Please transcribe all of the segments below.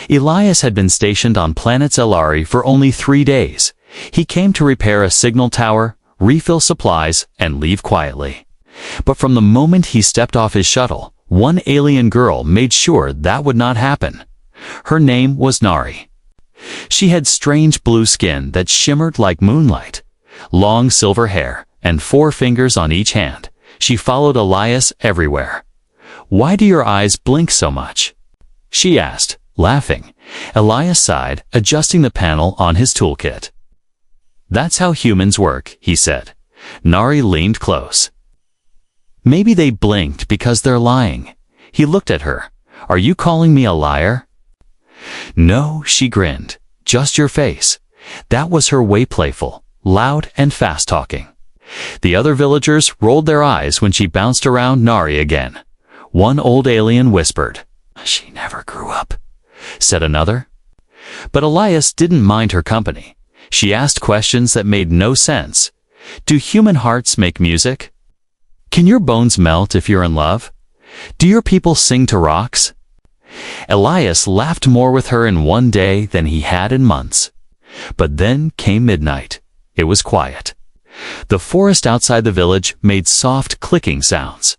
Elias had been stationed on planets Elari for only 3 days. He came to repair a signal tower, refill supplies, and leave quietly. But from the moment he stepped off his shuttle, one alien girl made sure that would not happen. Her name was Nari. She had strange blue skin that shimmered like moonlight, long silver hair, and 4 fingers on each hand. She followed Elias everywhere. "Why do your eyes blink so much?" she asked, laughing. Elias sighed, adjusting the panel on his toolkit. "That's how humans work," he said. Nari leaned close. "Maybe they blinked because they're lying." He looked at her. "Are you calling me a liar?" "No," she grinned. "Just your face." That was her way, playful, loud and fast-talking. The other villagers rolled their eyes when she bounced around Nari again. One old alien whispered, "She never grew up," said another. But Elias didn't mind her company. She asked questions that made no sense. Do human hearts make music? Can your bones melt if you're in love? Do your people sing to rocks? Elias laughed more with her in one day than he had in months. But then came midnight. It was quiet. The forest outside the village made soft clicking sounds.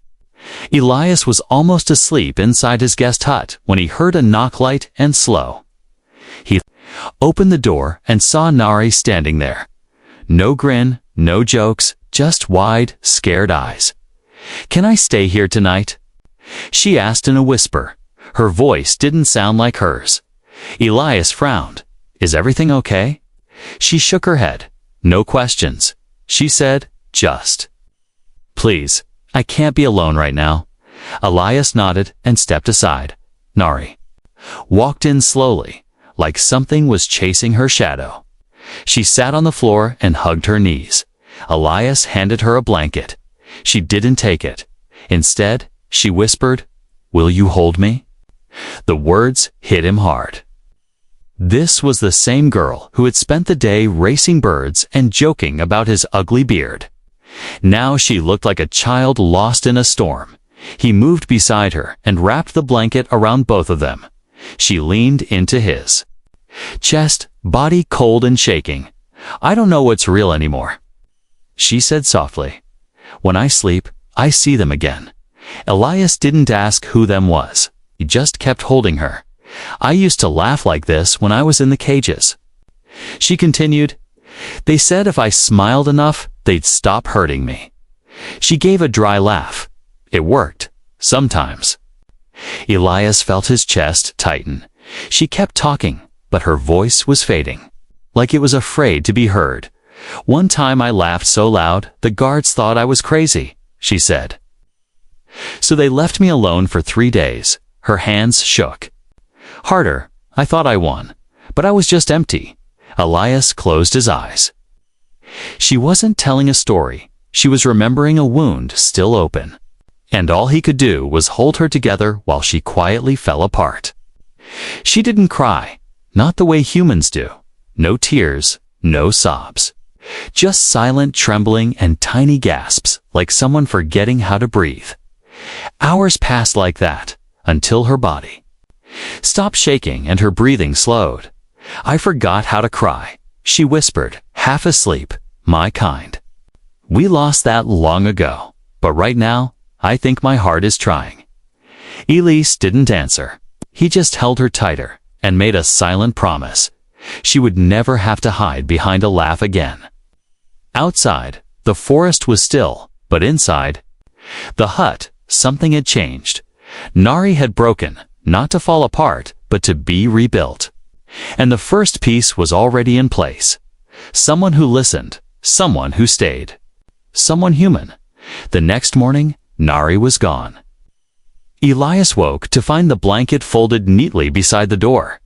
Elias was almost asleep inside his guest hut when he heard a knock light and slow. He opened the door and saw Nari standing there. No grin, no jokes, just wide, scared eyes. "Can I stay here tonight?" she asked in a whisper. Her voice didn't sound like hers. Elias frowned. "Is everything okay?" She shook her head. "No questions," she said, "just." "Please, I can't be alone right now." Elias nodded and stepped aside. Nari walked in slowly, like something was chasing her shadow. She sat on the floor and hugged her knees. Elias handed her a blanket. She didn't take it. Instead, she whispered, "Will you hold me?" The words hit him hard. This was the same girl who had spent the day racing birds and joking about his ugly beard. Now she looked like a child lost in a storm. He moved beside her and wrapped the blanket around both of them. She leaned into his chest, body cold and shaking. "I don't know what's real anymore," she said softly. "When I sleep, I see them again." Elias didn't ask who them was. He just kept holding her. "I used to laugh like this when I was in the cages." She continued, "They said if I smiled enough, they'd stop hurting me." She gave a dry laugh. It worked, sometimes. Elias felt his chest tighten. She kept talking, but her voice was fading, like it was afraid to be heard. "One time I laughed so loud, the guards thought I was crazy," she said. "So they left me alone for 3 days. Her hands shook. "Harder. I thought I won, but I was just empty." Elias closed his eyes. She wasn't telling a story. She was remembering a wound still open. And all he could do was hold her together while she quietly fell apart. She didn't cry, not the way humans do. No tears, no sobs. Just silent trembling and tiny gasps, like someone forgetting how to breathe. Hours passed like that, until her body stopped shaking and her breathing slowed. "I forgot how to cry," she whispered, half asleep, "my kind. We lost that long ago, but right now, I think my heart is trying." Elias didn't answer. He just held her tighter and made a silent promise. She would never have to hide behind a laugh again. Outside, the forest was still, but inside the hut, something had changed. Nari had broken, not to fall apart, but to be rebuilt. And the first piece was already in place. Someone who listened, someone who stayed, someone human. The next morning, Nari was gone. Elias woke to find the blanket folded neatly beside the door.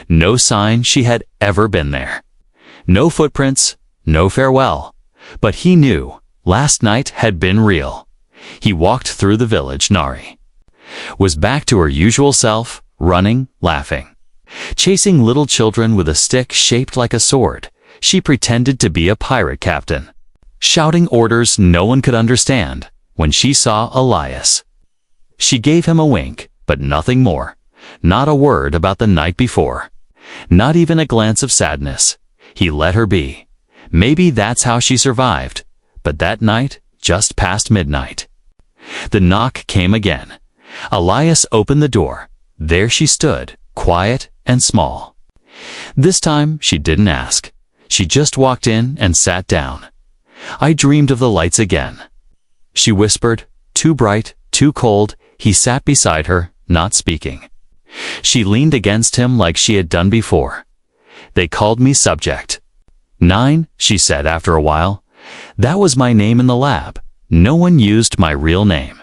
No sign she had ever been there. No footprints, no farewell. But he knew last night had been real. He walked through the village. Nari was back to her usual self, running, laughing, chasing little children with a stick shaped like a sword. She pretended to be a pirate captain, shouting orders no one could understand. When she saw Elias, she gave him a wink, but nothing more. Not a word about the night before. Not even a glance of sadness. He let her be. Maybe that's how she survived. But that night, just past midnight. The knock came again. Elias opened the door. There she stood, quiet and small. This time, she didn't ask. She just walked in and sat down. I dreamed of the lights again. She whispered, too bright, too cold. He sat beside her, not speaking. She leaned against him like she had done before. They called me subject. 9, she said after a while. That was my name in the lab. No one used my real name.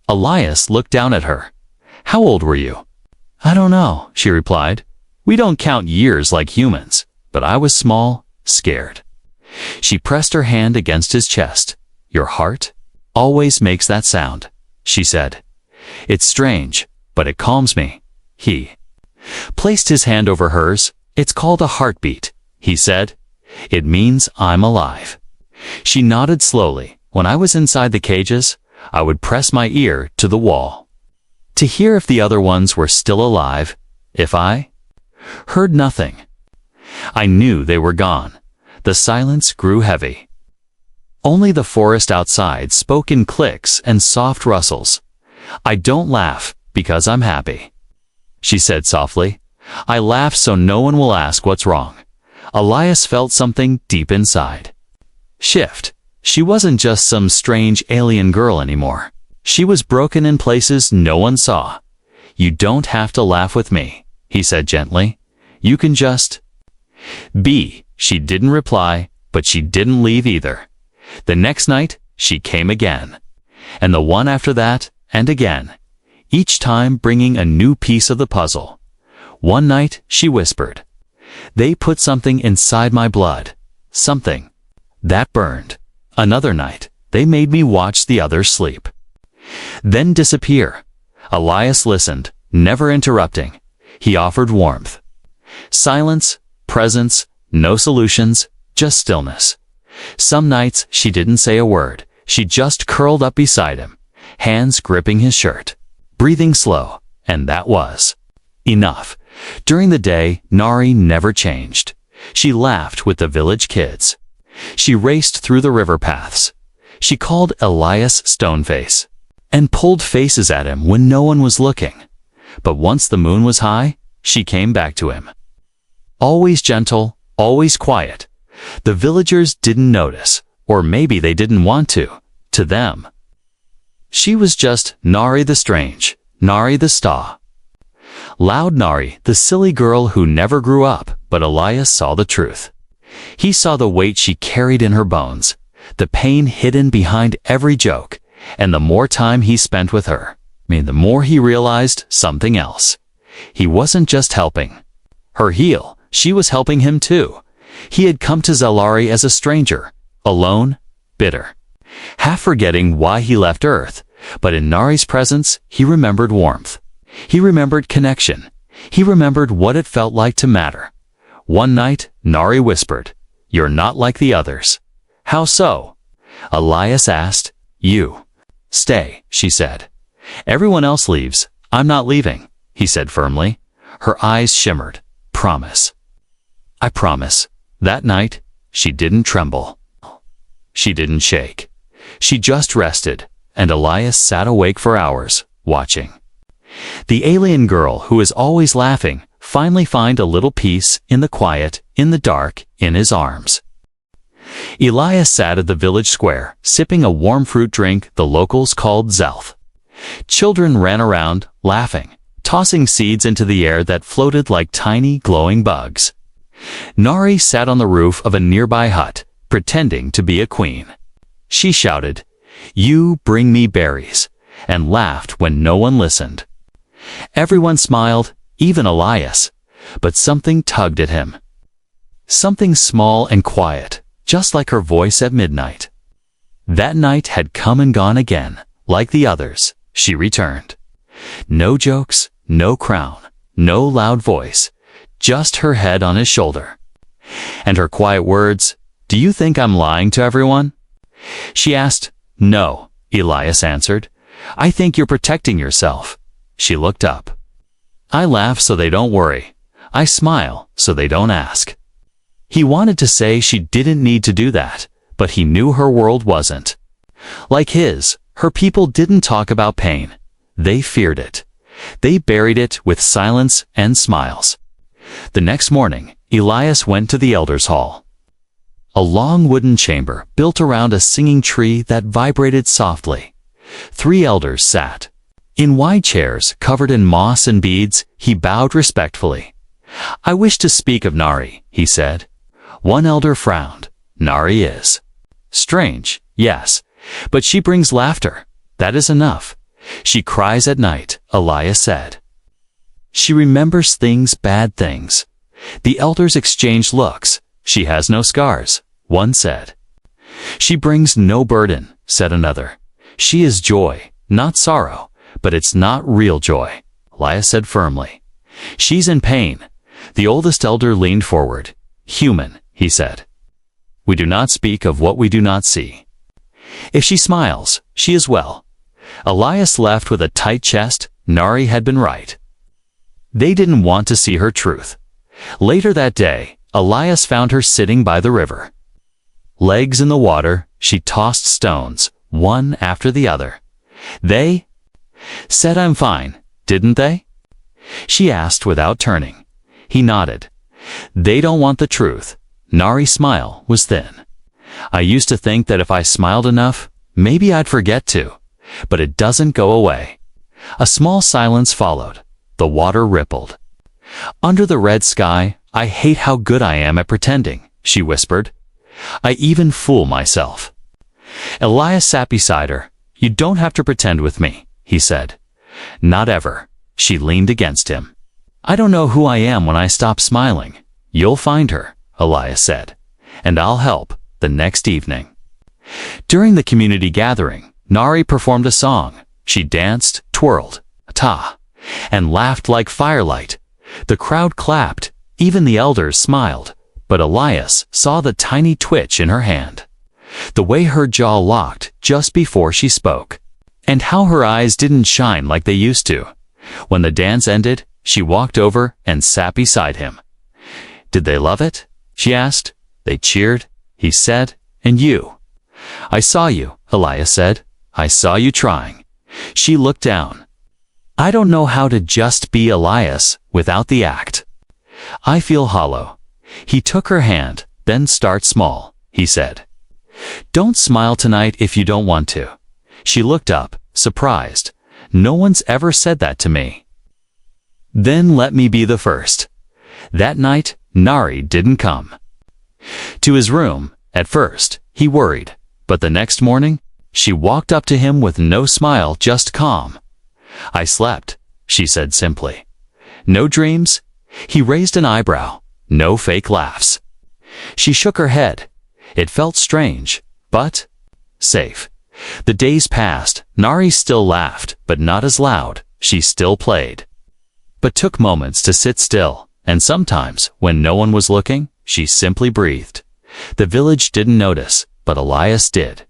Elias looked down at her. How old were you? I don't know, she replied. We don't count years like humans, but I was small, scared. She pressed her hand against his chest. Your heart always makes that sound, she said. It's strange, but it calms me. He placed his hand over hers. It's called a heartbeat, he said. It means I'm alive. She nodded slowly. When I was inside the cages, I would press my ear to the wall to hear if the other ones were still alive. If I heard nothing, I knew they were gone. The silence grew heavy. Only the forest outside spoke in clicks and soft rustles. I don't laugh because I'm happy, she said softly. I laugh so no one will ask what's wrong. Elias felt something deep inside shift. She wasn't just some strange alien girl anymore. She was broken in places no one saw. You don't have to laugh with me, he said gently. You can just be. She didn't reply, but she didn't leave either. The next night, she came again. And the one after that, and again. Each time bringing a new piece of the puzzle. One night, she whispered, they put something inside my blood. Something that burned. Another night, they made me watch the others sleep, then disappear. Elias listened, never interrupting. He offered warmth. Silence, presence, no solutions, just stillness. Some nights she didn't say a word. She just curled up beside him, hands gripping his shirt, breathing slow, and that was enough. During the day, Nari never changed. She laughed with the village kids. She raced through the river paths. She called Elias Stoneface and pulled faces at him when no one was looking. But once the moon was high, she came back to him. Always gentle, always quiet. The villagers didn't notice, or maybe they didn't want to. To them, she was just Nari the strange, Nari the star. Loud Nari, the silly girl who never grew up, but Elias saw the truth. He saw the weight she carried in her bones, the pain hidden behind every joke, and the more time he spent with her, the more he realized something else. He wasn't just helping her heal, she was helping him too. He had come to Zalari as a stranger, alone, bitter, half forgetting why he left Earth, but in Nari's presence, he remembered warmth. He remembered connection. He remembered what it felt like to matter. One night, Nari whispered, "You're not like the others." "How so?" Elias asked. "You stay," she said. "Everyone else leaves. I'm not leaving," he said firmly. Her eyes shimmered. "Promise." "I promise." That night, she didn't tremble. She didn't shake. She just rested, and Elias sat awake for hours, watching. The alien girl who is always laughing finally find a little peace in the quiet, in the dark, in his arms. Elias sat at the village square, sipping a warm fruit drink the locals called zelth. Children ran around, laughing, tossing seeds into the air that floated like tiny, glowing bugs. Nari sat on the roof of a nearby hut, pretending to be a queen. She shouted, "You bring me berries," and laughed when no one listened. Everyone smiled, even Elias, but something tugged at him. Something small and quiet, just like her voice at midnight. That night had come and gone again, like the others. She returned. No jokes, no crown, no loud voice, just her head on his shoulder. And her quiet words, "Do you think I'm lying to everyone?" She asked. "No," Elias answered. "I think you're protecting yourself." She looked up. I laugh so they don't worry. I smile so they don't ask. He wanted to say she didn't need to do that, but he knew her world wasn't. Like his, her people didn't talk about pain. They feared it. They buried it with silence and smiles. The next morning, Elias went to the elders' hall. A long wooden chamber built around a singing tree that vibrated softly. 3 elders sat. In wide chairs covered in moss and beads, he bowed respectfully. "I wish to speak of Nari," he said. One elder frowned. "Nari is strange, yes, but she brings laughter. That is enough. She cries at night," Elias said. "She remembers things, bad things." The elders exchanged looks. "She has no scars," one said. "She brings no burden," said another. "She is joy, not sorrow, but it's not real joy," Elias said firmly. "She's in pain." The oldest elder leaned forward. "Human," he said. "We do not speak of what we do not see. If she smiles, she is well." Elias left with a tight chest. Nari had been right. They didn't want to see her truth. Later that day, Elias found her sitting by the river. Legs in the water, she tossed stones, one after the other. "They said I'm fine, didn't they?" she asked without turning. He nodded. "They don't want the truth." Nari's smile was thin. "I used to think that if I smiled enough, maybe I'd forget to. But it doesn't go away." A small silence followed. The water rippled. "Under the red sky, I hate how good I am at pretending," she whispered. "I even fool myself." Elias sat beside her. "You don't have to pretend with me," he said. "Not ever." She leaned against him. "I don't know who I am when I stop smiling." "You'll find her," Elias said. "And I'll help." The next evening, during the community gathering, Nari performed a song. She danced, twirled, and laughed like firelight. The crowd clapped. Even the elders smiled. But Elias saw the tiny twitch in her hand, the way her jaw locked just before she spoke, and how her eyes didn't shine like they used to. When the dance ended, she walked over and sat beside him. "Did they love it?" she asked. "They cheered," he said. "And you?" "I saw you," Elias said. "I saw you trying." She looked down. "I don't know how to just be Elias without the act. I feel hollow." He took her hand. "Then start small," he said. "Don't smile tonight if you don't want to." She looked up, surprised. "No one's ever said that to me." "Then let me be the first." That night, Nari didn't come to his room. At first, he worried, but the next morning, she walked up to him with no smile, just calm. "I slept," she said simply. "No dreams?" He raised an eyebrow. "No fake laughs." She shook her head. It felt strange, but safe. The days passed. Nari still laughed, but not as loud. She still played, but took moments to sit still, and sometimes, when no one was looking, she simply breathed. The village didn't notice, but Elias did.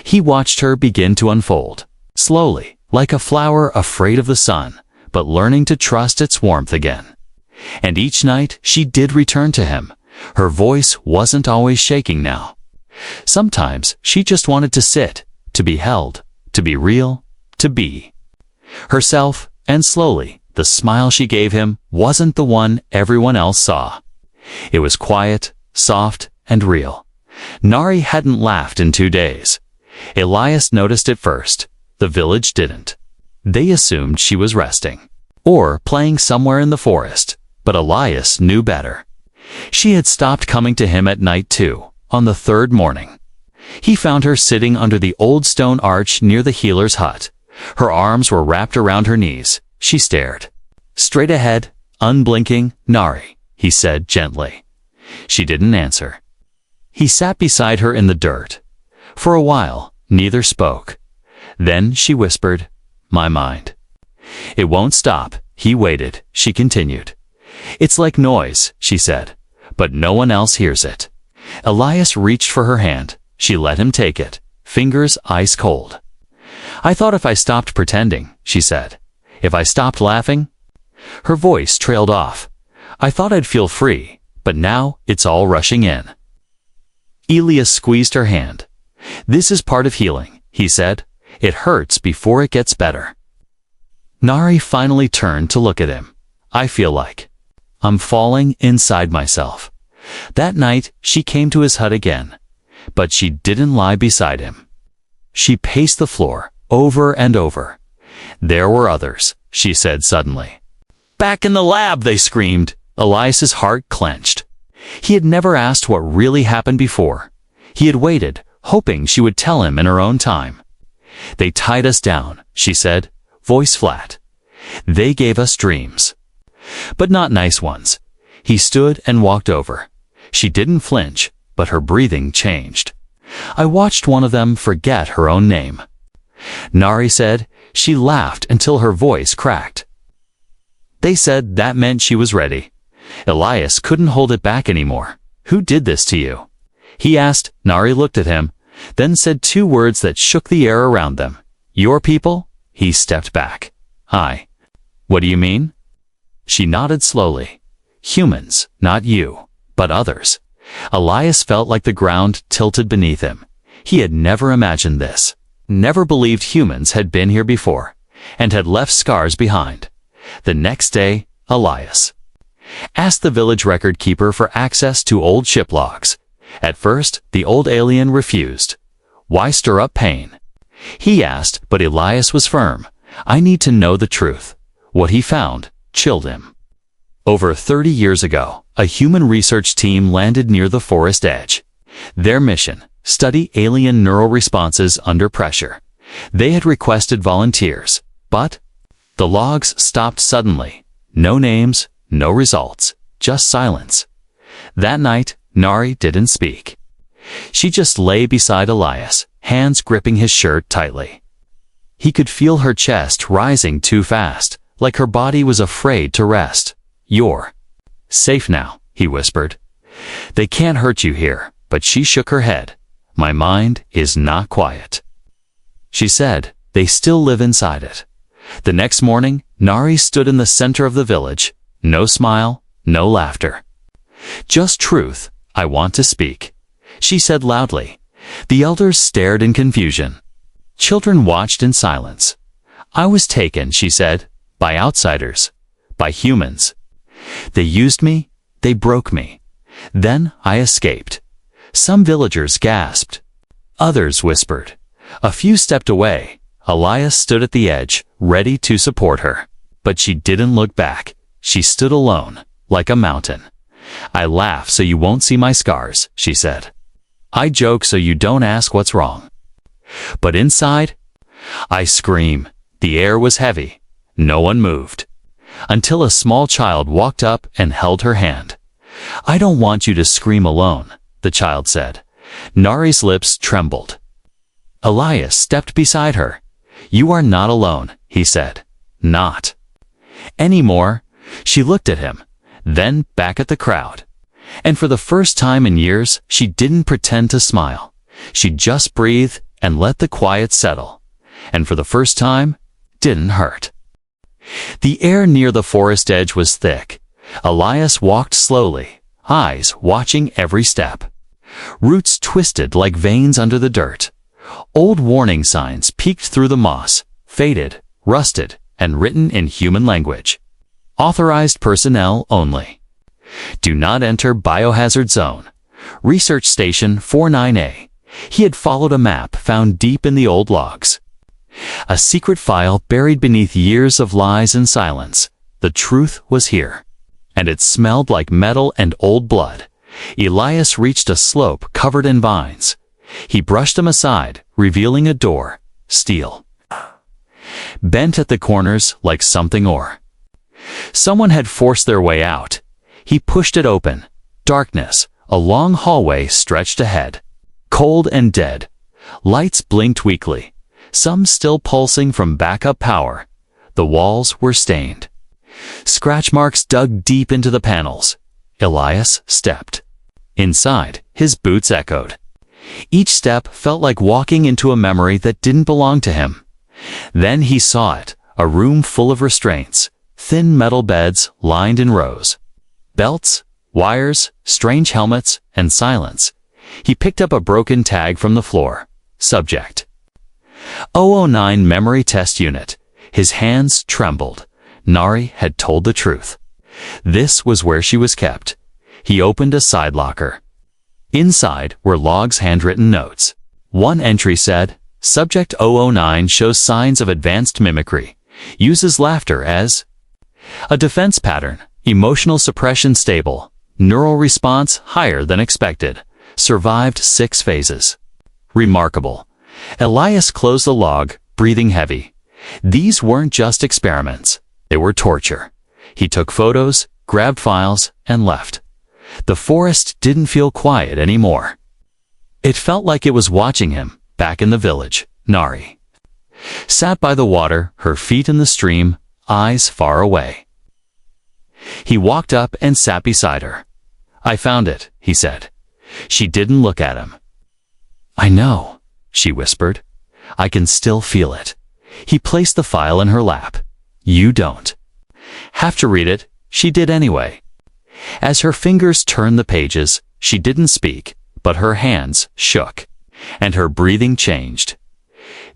He watched her begin to unfold, slowly, like a flower afraid of the sun, but learning to trust its warmth again. And each night she did return to him. Her voice wasn't always shaking now. Sometimes she just wanted to sit, to be held, to be real, to be herself, and slowly, the smile she gave him wasn't the one everyone else saw. It was quiet, soft, and real. Nari hadn't laughed in 2 days. Elias noticed it first. The village didn't. They assumed she was resting, or playing somewhere in the forest, but Elias knew better. She had stopped coming to him at night too. On the 3rd morning, he found her sitting under the old stone arch near the healer's hut. Her arms were wrapped around her knees. She stared straight ahead, unblinking. "Nari," he said gently. She didn't answer. He sat beside her in the dirt. For a while, neither spoke. Then she whispered, "My mind. It won't stop." He waited. She continued. "It's like noise," she said, "but no one else hears it." Elias reached for her hand. She let him take it, fingers ice cold. "I thought if I stopped pretending," she said. "If I stopped laughing." Her voice trailed off. "I thought I'd feel free, but now it's all rushing in." Elias squeezed her hand. "This is part of healing," he said. "It hurts before it gets better." Nari finally turned to look at him. "I feel like I'm falling inside myself." That night, she came to his hut again, but she didn't lie beside him. She paced the floor over and over. "There were others," she said suddenly. "Back in the lab!" they screamed. Elias's heart clenched. He had never asked what really happened before. He had waited, hoping she would tell him in her own time. "They tied us down," she said, voice flat. "They gave us dreams. But not nice ones." He stood and walked over. She didn't flinch, but her breathing changed. "I watched one of them forget her own name." Nari said. She laughed until her voice cracked. "They said that meant she was ready." Elias couldn't hold it back anymore. "Who did this to you?" he asked. Nari looked at him, then said two words that shook the air around them. "Your people?" He stepped back. "I." "What do you mean?" She nodded slowly. "Humans, not you, but others." Elias felt like the ground tilted beneath him. He had never imagined this, never believed humans had been here before, and had left scars behind. The next day, Elias asked the village record keeper for access to old ship logs. At first, the old alien refused. "Why stir up pain?" he asked, but Elias was firm. "I need to know the truth." What he found chilled him. Over 30 years ago, a human research team landed near the forest edge. Their mission: study alien neural responses under pressure. They had requested volunteers, but the logs stopped suddenly. No names, no results, just silence. That night, Nari didn't speak. She just lay beside Elias, hands gripping his shirt tightly. He could feel her chest rising too fast, like her body was afraid to rest. "You're safe now," he whispered. "They can't hurt you here," but she shook her head. "My mind is not quiet." She said, "They still live inside it." The next morning, Nari stood in the center of the village. No smile, no laughter. "Just truth. I want to speak," she said loudly. The elders stared in confusion. Children watched in silence. "I was taken," she said, "by outsiders, by humans. They used me, they broke me. Then I escaped." Some villagers gasped. Others whispered. A few stepped away. Elias stood at the edge, ready to support her. But she didn't look back. She stood alone, like a mountain. "I laugh so you won't see my scars," she said. "I joke so you don't ask what's wrong." But inside, I scream. The air was heavy. No one moved. Until a small child walked up and held her hand. "I don't want you to scream alone," the child said. Nari's lips trembled. Elias stepped beside her. "You are not alone," he said. "Not anymore." She looked at him, then back at the crowd. And for the first time in years, she didn't pretend to smile. She just breathed and let the quiet settle. And for the first time, didn't hurt. The air near the forest edge was thick. Elias walked slowly, eyes watching every step. Roots twisted like veins under the dirt. Old warning signs peeked through the moss, faded, rusted, and written in human language. Authorized personnel only. Do not enter biohazard zone. Research Station 49A. He had followed a map found deep in the old logs. A secret file buried beneath years of lies and silence. The truth was here. And it smelled like metal and old blood. Elias reached a slope covered in vines. He brushed them aside, revealing a door, steel, bent at the corners like something ore. Someone had forced their way out. He pushed it open. Darkness, a long hallway stretched ahead. Cold and dead. Lights blinked weakly, some still pulsing from backup power. The walls were stained. Scratch marks dug deep into the panels. Elias stepped. Inside, his boots echoed. Each step felt like walking into a memory that didn't belong to him. Then he saw it, a room full of restraints, thin metal beds lined in rows. Belts, wires, strange helmets, and silence. He picked up a broken tag from the floor. Subject: 009 Memory Test Unit. His hands trembled. Nari had told the truth. This was where she was kept. He opened a side locker. Inside were Log's handwritten notes. One entry said, Subject 009 shows signs of advanced mimicry. Uses laughter as a defense pattern. Emotional suppression stable. Neural response higher than expected. Survived 6 phases. Remarkable. Elias closed the log, breathing heavy. These weren't just experiments. They were torture. He took photos, grabbed files, and left. The forest didn't feel quiet anymore. It felt like it was watching him, back in the village. Nari sat by the water, her feet in the stream, eyes far away. He walked up and sat beside her. I found it, he said. She didn't look at him. I know, she whispered. I can still feel it. He placed the file in her lap. You don't have to read it. She did anyway. As her fingers turned the pages, she didn't speak, but her hands shook, and her breathing changed.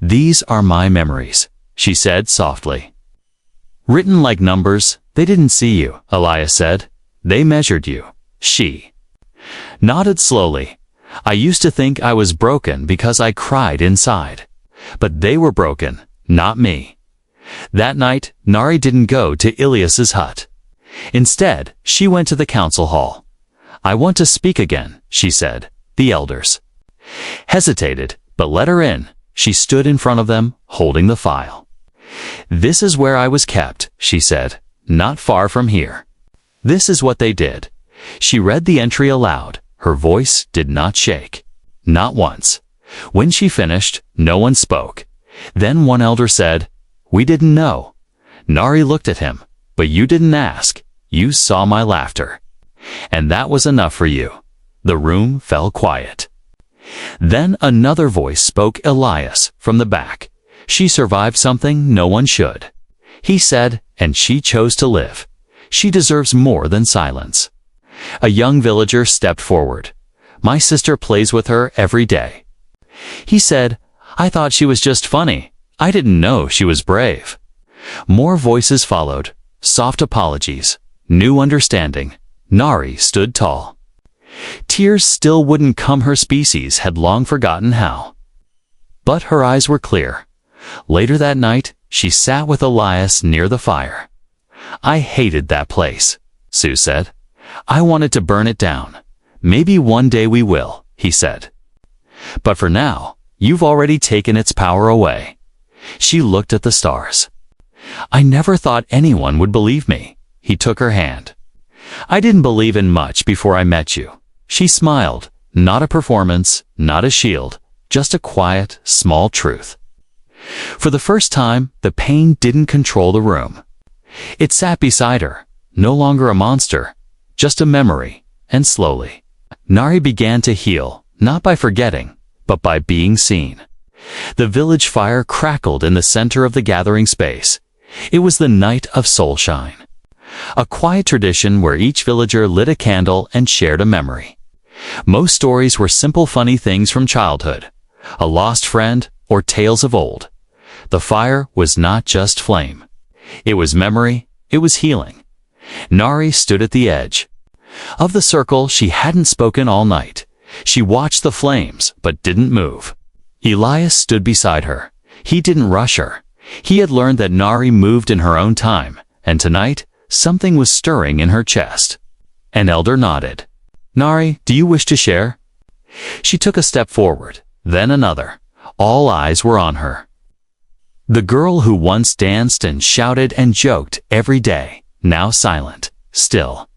These are my memories, she said softly. Written like numbers. They didn't see you, Elias said. They measured you. She nodded slowly. I used to think I was broken because I cried inside. But they were broken, not me. That night, Nari didn't go to Ilias's hut. Instead, she went to the council hall. I want to speak again, she said. The elders hesitated, but let her in. She stood in front of them, holding the file. This is where I was kept, she said. Not far from here. This is what they did. She read the entry aloud. Her voice did not shake. Not once. When she finished, no one spoke. Then one elder said, We didn't know. Nari looked at him. But you didn't ask. You saw my laughter. And that was enough for you. The room fell quiet. Then another voice spoke, Elias, from the back. She survived something no one should. He said, and she chose to live. She deserves more than silence. A young villager stepped forward. My sister plays with her every day. He said, I thought she was just funny. I didn't know she was brave. More voices followed. Soft apologies. New understanding. Nari stood tall. Tears still wouldn't come. Her species had long forgotten how. But her eyes were clear. Later that night, she sat with Elias near the fire. I hated that place, Sue said. I wanted to burn it down. Maybe one day we will, he said. But for now, you've already taken its power away. She looked at the stars. I never thought anyone would believe me. He took her hand. I didn't believe in much before I met you. She smiled. Not a performance, not a shield, just a quiet, small truth. For the first time, the pain didn't control the room. It sat beside her, no longer a monster, just a memory, and slowly, Nari began to heal, not by forgetting, but by being seen. The village fire crackled in the center of the gathering space. It was the night of Soulshine, a quiet tradition where each villager lit a candle and shared a memory. Most stories were simple, funny things from childhood, a lost friend, or tales of old. The fire was not just flame. It was memory, it was healing. Nari stood at the edge of the circle. She hadn't spoken all night. She watched the flames, but didn't move. Elias stood beside her. He didn't rush her. He had learned that Nari moved in her own time, and tonight, something was stirring in her chest. An elder nodded. Nari, do you wish to share? She took a step forward, then another. All eyes were on her. The girl who once danced and shouted and joked every day, now silent, still.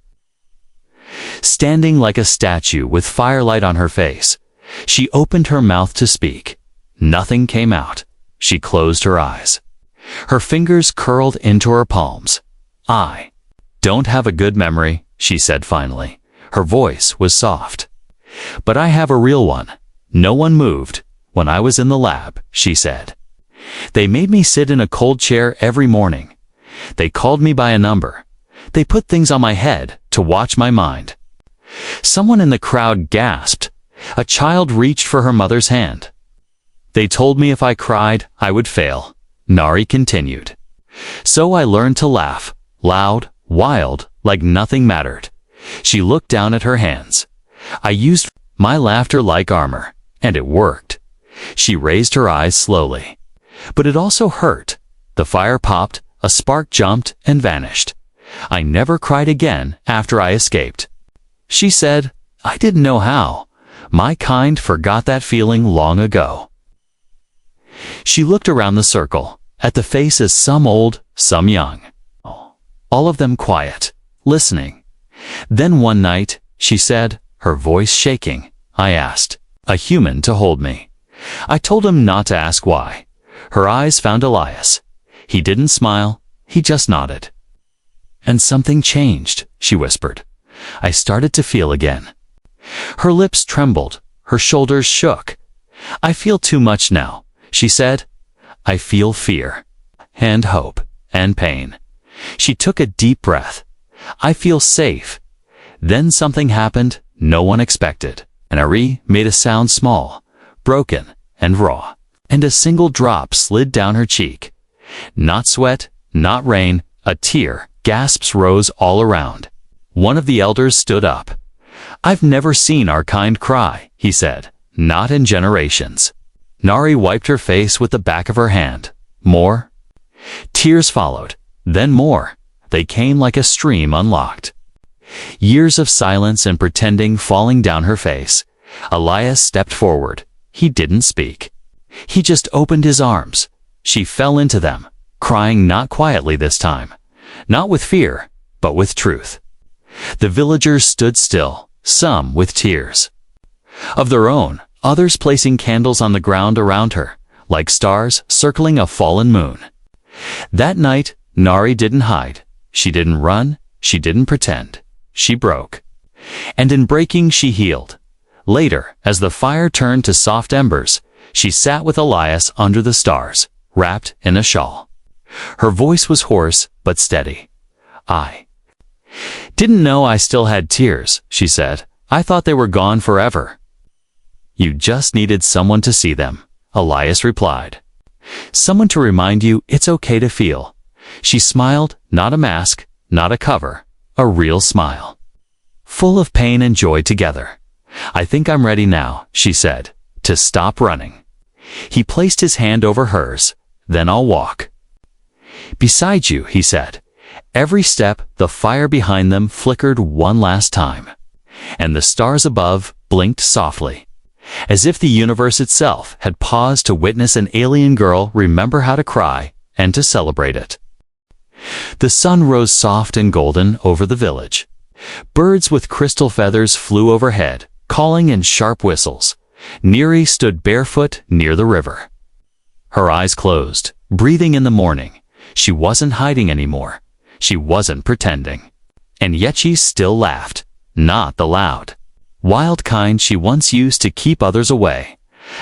Standing like a statue with firelight on her face, she opened her mouth to speak. Nothing came out. She closed her eyes. Her fingers curled into her palms. I don't have a good memory, she said finally. Her voice was soft. But I have a real one. No one moved. When I was in the lab, she said. They made me sit in a cold chair every morning. They called me by a number. They put things on my head to watch my mind. Someone in the crowd gasped. A child reached for her mother's hand. They told me if I cried, I would fail. Nari continued. So I learned to laugh, loud, wild, like nothing mattered. She looked down at her hands. I used my laughter like armor, and it worked. She raised her eyes slowly. But it also hurt. The fire popped, a spark jumped and vanished. I never cried again after I escaped. She said, I didn't know how. My kind forgot that feeling long ago. She looked around the circle, at the faces, some old, some young. All of them quiet, listening. Then one night, she said, her voice shaking, I asked a human to hold me. I told him not to ask why. Her eyes found Elias. He didn't smile, he just nodded. And something changed, she whispered. I started to feel again. Her lips trembled, her shoulders shook. I feel too much now, she said. I feel fear, and hope, and pain. She took a deep breath. I feel safe. Then something happened no one expected. And Ari made a sound small, broken, and raw. And a single drop slid down her cheek. Not sweat, not rain, a tear. Gasps rose all around. One of the elders stood up. I've never seen our kind cry, he said. Not in generations. Nari wiped her face with the back of her hand. More? Tears followed. Then more. They came like a stream unlocked. Years of silence and pretending falling down her face. Elias stepped forward. He didn't speak. He just opened his arms. She fell into them, crying not quietly this time. Not with fear, but with truth. The villagers stood still, some with tears of their own, others placing candles on the ground around her, like stars circling a fallen moon. That night, Nari didn't hide. She didn't run. She didn't pretend. She broke. And in breaking, she healed. Later, as the fire turned to soft embers, she sat with Elias under the stars, wrapped in a shawl. Her voice was hoarse but steady. I didn't know I still had tears, she said. I thought they were gone forever. You just needed someone to see them, Elias replied. Someone to remind you it's okay to feel. She smiled, not a mask, not a cover, a real smile. Full of pain and joy together. I think I'm ready now, she said, to stop running. He placed his hand over hers. Then I'll walk beside you, he said. Every step, the fire behind them flickered one last time, and the stars above blinked softly, as if the universe itself had paused to witness an alien girl remember how to cry and to celebrate it. The sun rose soft and golden over the village. Birds with crystal feathers flew overhead, calling in sharp whistles. Neri stood barefoot near the river. Her eyes closed, breathing in the morning. She wasn't hiding anymore. She wasn't pretending. And yet she still laughed, not the loud, wild kind she once used to keep others away.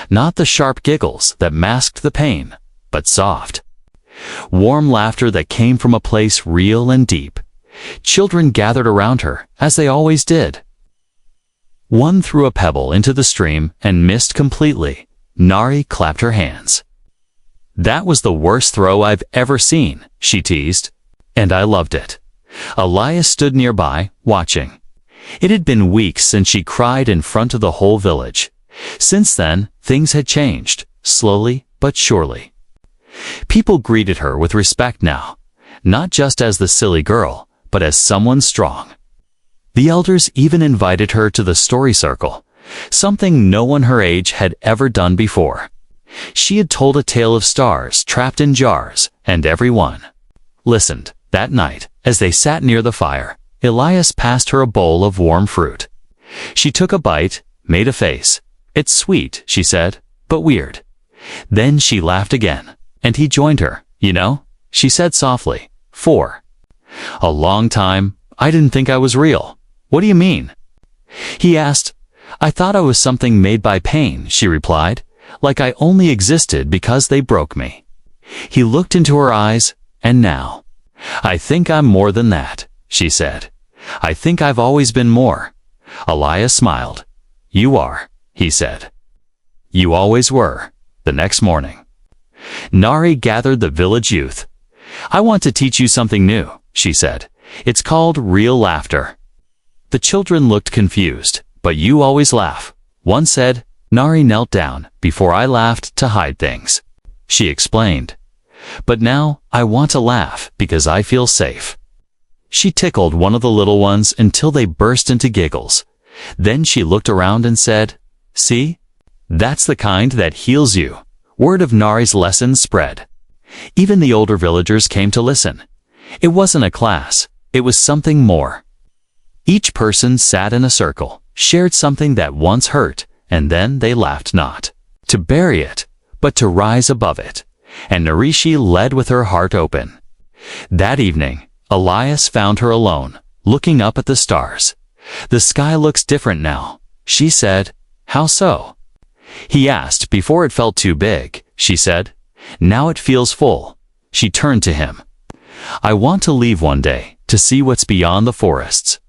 Not the sharp giggles that masked the pain, but soft, warm laughter that came from a place real and deep. Children gathered around her, as they always did. One threw a pebble into the stream and missed completely. Nari clapped her hands. That was the worst throw I've ever seen, she teased. And I loved it. Elias stood nearby, watching. It had been weeks since she cried in front of the whole village. Since then, things had changed, slowly but surely. People greeted her with respect now, not just as the silly girl, but as someone strong. The elders even invited her to the story circle, something no one her age had ever done before. She had told a tale of stars trapped in jars, and everyone listened. That night, as they sat near the fire, Elias passed her a bowl of warm fruit. She took a bite, made a face. It's sweet, she said, but weird. Then she laughed again, and he joined her. You know, she said softly, for a long time, I didn't think I was real. What do you mean? He asked. I thought I was something made by pain, she replied, like I only existed because they broke me. He looked into her eyes, and now, I think I'm more than that, she said. I think I've always been more. Elias smiled. You are, he said. You always were. The next morning, Nari gathered the village youth. I want to teach you something new, she said. It's called real laughter. The children looked confused. But you always laugh. One said. Nari knelt down before I laughed to hide things. She explained. But now I want to laugh because I feel safe. She tickled one of the little ones until they burst into giggles. Then she looked around and said, See? That's the kind that heals you. Word of Nari's lessons spread. Even the older villagers came to listen. It wasn't a class. It was something more. Each person sat in a circle, shared something that once hurt, and then they laughed not to bury it, but to rise above it. And Narishi led with her heart open. That evening, Elias found her alone, looking up at the stars. The sky looks different now, she said. How so? He asked before it felt too big, she said. Now it feels full. She turned to him. I want to leave one day to see what's beyond the forests.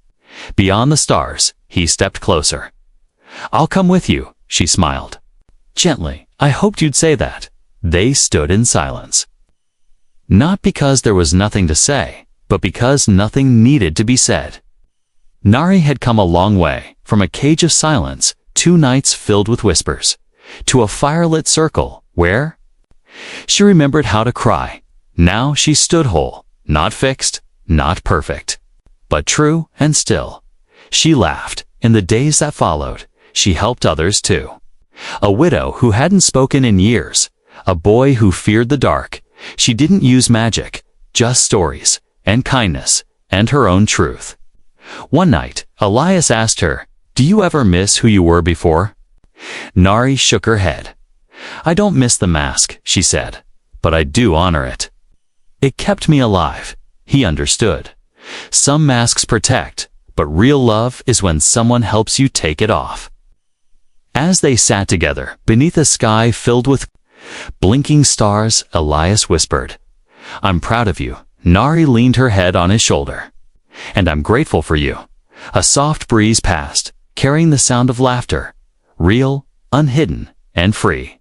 Beyond the stars, he stepped closer. I'll come with you, she smiled. Gently, I hoped you'd say that. They stood in silence. Not because there was nothing to say, but because nothing needed to be said. Nari had come a long way, from a cage of silence, 2 nights filled with whispers, to a firelit circle, where? She remembered how to cry. Now she stood whole, not fixed, not perfect, but true and still. She laughed. In the days that followed, she helped others too. A widow who hadn't spoken in years, a boy who feared the dark. She didn't use magic, just stories, and kindness, and her own truth. One night, Elias asked her, Do you ever miss who you were before? Nari shook her head. I don't miss the mask, she said, but I do honor it. It kept me alive. He understood. Some masks protect, but real love is when someone helps you take it off. As they sat together, beneath a sky filled with blinking stars, Elias whispered, I'm proud of you. Nari leaned her head on his shoulder. And I'm grateful for you. A soft breeze passed, carrying the sound of laughter, real, unhidden, and free.